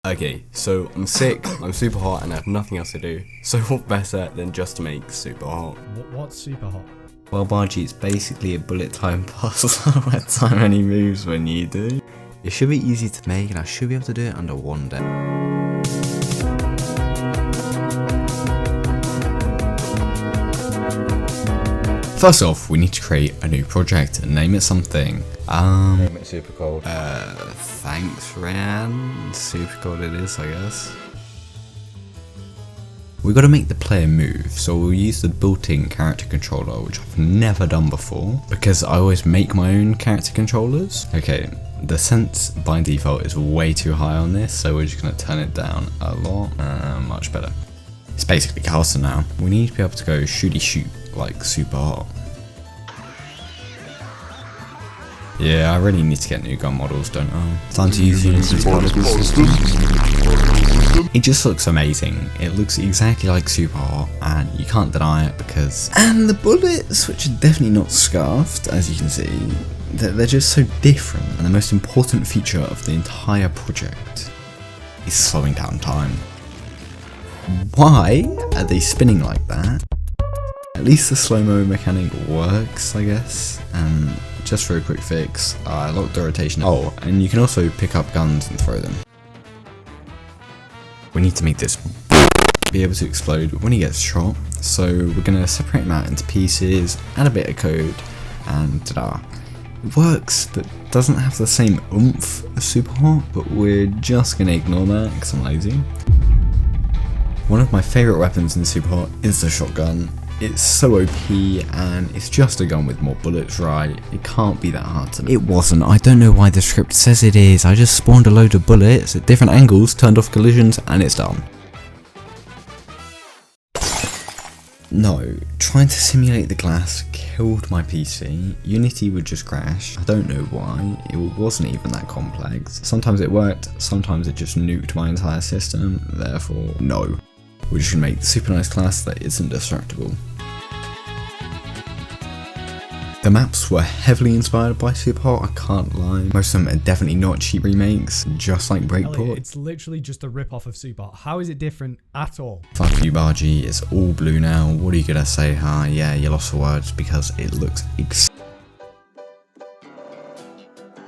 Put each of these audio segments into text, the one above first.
Okay, so I'm sick, I'm super hot, and I have nothing else to do. So what better than just to make super hot? What's super hot? Well, Bargy, it's basically a bullet time puzzle where time only moves when you do. It should be easy to make, and I should be able to do it under one day. First off, we need to create a new project and name it something. Name it super cold. Thanks, Ryan. Super cold it is, I guess. We gotta make the player move, so we'll use the built-in character controller, which I've never done before, because I always make my own character controllers. Okay, the sense by default is way too high on this, so we're just gonna turn it down a lot, much better. It's basically Carlson now. We need to be able to go shooty shoot, like super hot. Yeah, I really need to get new gun models, don't I? Time to use Unity's particle system. It just looks amazing. It looks exactly like super hot, and you can't deny it because... And the bullets, which are definitely not scarfed, as you can see, they're just so different. And the most important feature of the entire project is slowing down time. Why are they spinning like that? At least the slow-mo mechanic works, I guess. And just for a quick fix, I locked the rotation. Oh, and you can also pick up guns and throw them. We need to make this be able to explode when he gets shot. So we're going to separate him out into pieces, add a bit of code, and ta-da. It works, but doesn't have the same oomph as super hot, but we're just going to ignore that because I'm lazy. One of my favourite weapons in super hot is the shotgun. It's so OP, and it's just a gun with more bullets, right? It can't be that hard to make. It wasn't. I don't know why the script says it is. I just spawned a load of bullets at different angles, turned off collisions, and it's done. No, trying to simulate the glass killed my PC. Unity would just crash. I don't know why. It wasn't even that complex. Sometimes it worked, sometimes it just nuked my entire system. Therefore, no. We're just gonna make the super nice class that isn't destructible. The maps were heavily inspired by Super Hot, I can't lie. Most of them are definitely not cheap remakes, just like Breakport. It's literally just a rip-off of Super Hot. How is it different at all? Fuck you, Bargy, it's all blue now. What are you gonna say, huh? Yeah, you lost the words because it looks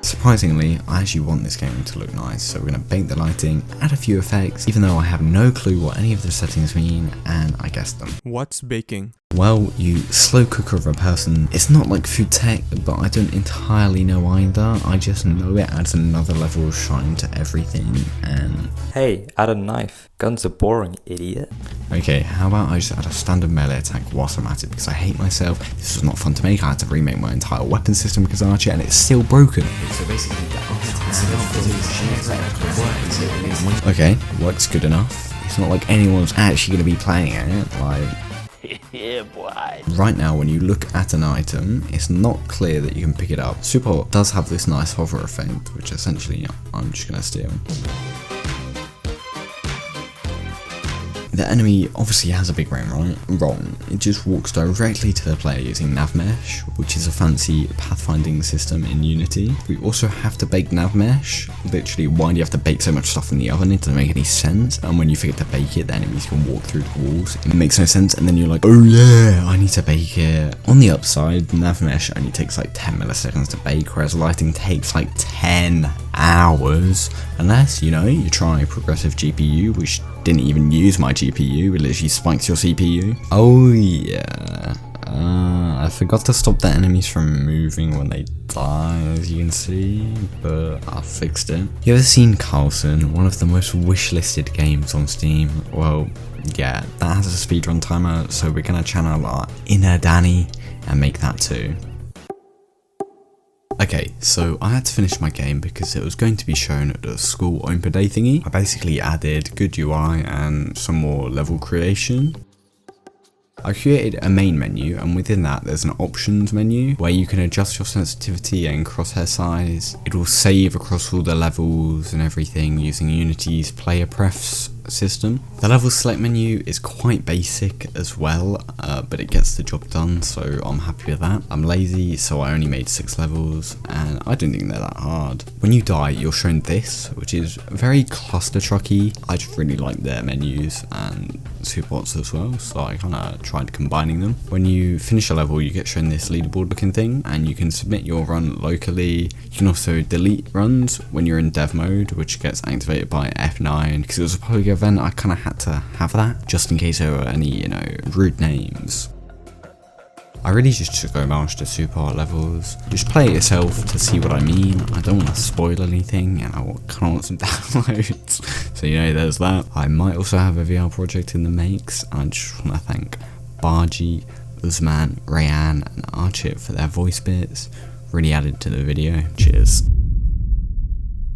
Surprisingly, I actually want this game to look nice, so we're going to paint the lighting, add a few effects, even though I have no clue what any of the settings mean, and I guessed them. What's baking? Well, you slow cooker of a person. It's not like food tech, but I don't entirely know either. I just know it adds another level of shine to everything, and... Hey, add a knife. Guns are boring, idiot. Okay, how about I just add a standard melee attack whilst I'm at it, because I hate myself. This was not fun to make. I had to remake my entire weapon system because Archer, and it's still broken. So basically, Okay, works good enough. It's not like anyone's actually going to be playing it, like... Yeah, boy. Right now, when you look at an item, it's not clear that you can pick it up. Super Hot does have this nice hover effect, which essentially I'm just going to steal. The enemy obviously has a big brain, right? Wrong. It just walks directly to the player using NavMesh, which is a fancy pathfinding system in Unity. We also have to bake NavMesh. Literally, why do you have to bake so much stuff in the oven? It doesn't make any sense. And when you forget to bake it, the enemies can walk through the walls. It makes no sense, and then you're like, oh yeah, I need to bake it. On the upside, NavMesh only takes like 10 milliseconds to bake, whereas lighting takes like 10 hours. Unless, you know, you try progressive GPU, which didn't even use my GPU, it literally spikes your CPU. Oh yeah, I forgot to stop the enemies from moving when they die, as you can see, but I fixed it. You ever seen Carlson, one of the most wishlisted games on Steam? Well, yeah, that has a speedrun timer, so we're gonna channel our inner Danny and make that too. Okay, so I had to finish my game because it was going to be shown at the school open day thingy. I basically added good UI and some more level creation. I created a main menu, and within that there's an options menu where you can adjust your sensitivity and crosshair size. It will save across all the levels and everything using Unity's player prefs system. The level select menu is quite basic as well, but it gets the job done, so I'm happy with that. I'm lazy, so I only made 6 levels, and I don't think they're that hard. When you die, you're shown this, which is very cluster trucky. I just really like their menus and SUPERHOTs as well, so I kind of tried combining them. When you finish a level, you get shown this leaderboard looking thing, and you can submit your run locally. You can also delete runs when you're in dev mode, which gets activated by F9. Because it was a public event, I kind of had to have that, just in case there were any, rude names. I really just took homage to SUPERHOT levels. Just play it yourself to see what I mean. I don't want to spoil anything, and I kind of want some downloads. So there's that. I might also have a VR project in the makes. I just want to thank Bargy, Usman, Rayan, and Archit for their voice bits. Really added to the video. Cheers.